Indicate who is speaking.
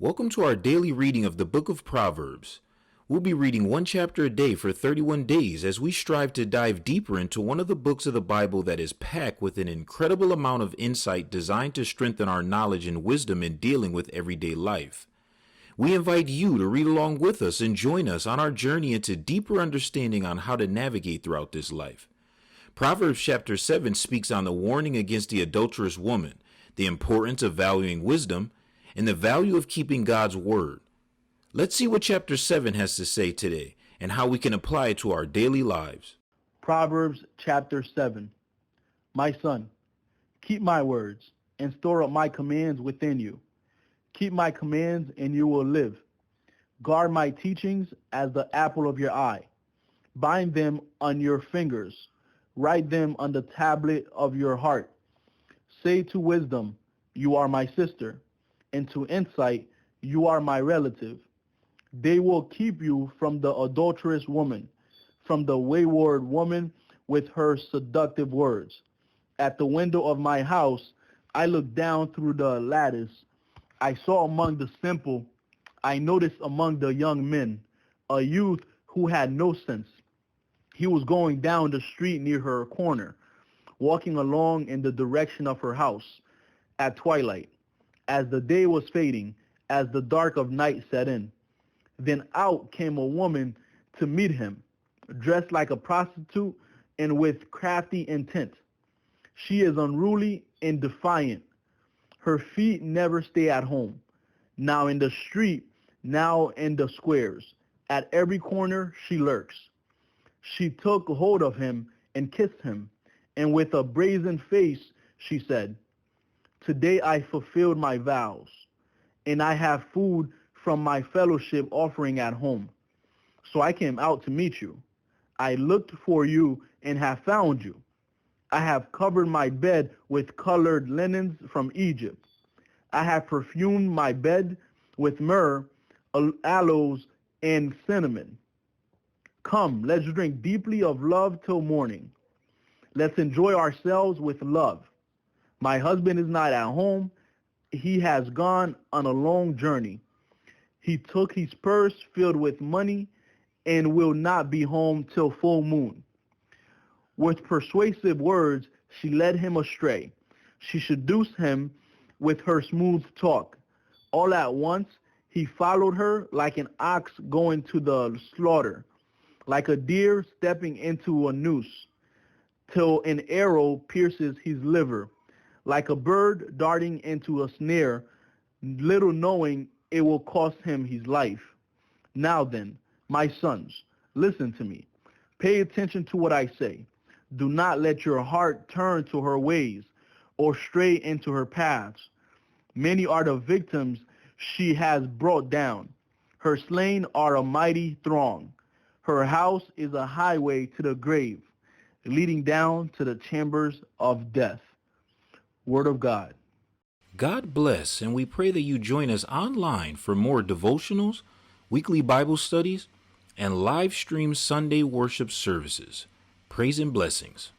Speaker 1: Welcome to our daily reading of the book of Proverbs. We'll be reading one chapter a day for 31 days as we strive to dive deeper into one of the books of the Bible that is packed with an incredible amount of insight designed to strengthen our knowledge and wisdom in dealing with everyday life. We invite you to read along with us and join us on our journey into deeper understanding on how to navigate throughout this life. Proverbs chapter 7 speaks on the warning against the adulterous woman, the importance of valuing wisdom, and the value of keeping God's word. Let's see what chapter 7 has to say today and how we can apply it to our daily lives.
Speaker 2: Proverbs chapter 7. My son, keep my words and store up my commands within you. Keep my commands and you will live. Guard my teachings as the apple of your eye. Bind them on your fingers. Write them on the tablet of your heart. Say to wisdom, you are my sister, and to insight, you are my relative. They will keep you from the adulterous woman, from the wayward woman with her seductive words. At the window of my house, I looked down through the lattice. I saw among the simple, I noticed among the young men, a youth who had no sense. He was going down the street near her corner, walking along in the direction of her house at twilight, as the day was fading, as the dark of night set in. Then out came a woman to meet him, dressed like a prostitute and with crafty intent. She is unruly and defiant. Her feet never stay at home. Now in the street, now in the squares. At every corner she lurks. She took hold of him and kissed him, and with a brazen face she said, Today I fulfilled my vows, and I have food from my fellowship offering at home. So I came out to meet you. I looked for you and have found you. I have covered my bed with colored linens from Egypt. I have perfumed my bed with myrrh, aloes, and cinnamon. Come, let's drink deeply of love till morning. Let's enjoy ourselves with love. My husband is not at home. He has gone on a long journey. He took his purse filled with money and will not be home till full moon. With persuasive words, she led him astray. She seduced him with her smooth talk. All at once, he followed her like an ox going to the slaughter, like a deer stepping into a noose, till an arrow pierces his liver, like a bird darting into a snare, little knowing it will cost him his life. Now then, my sons, listen to me. Pay attention to what I say. Do not let your heart turn to her ways or stray into her paths. Many are the victims she has brought down. Her slain are a mighty throng. Her house is a highway to the grave, leading down to the chambers of death. Word of God.
Speaker 1: God bless, and we pray that you join us online for more devotionals, weekly Bible studies, and live stream Sunday worship services. Praise and blessings.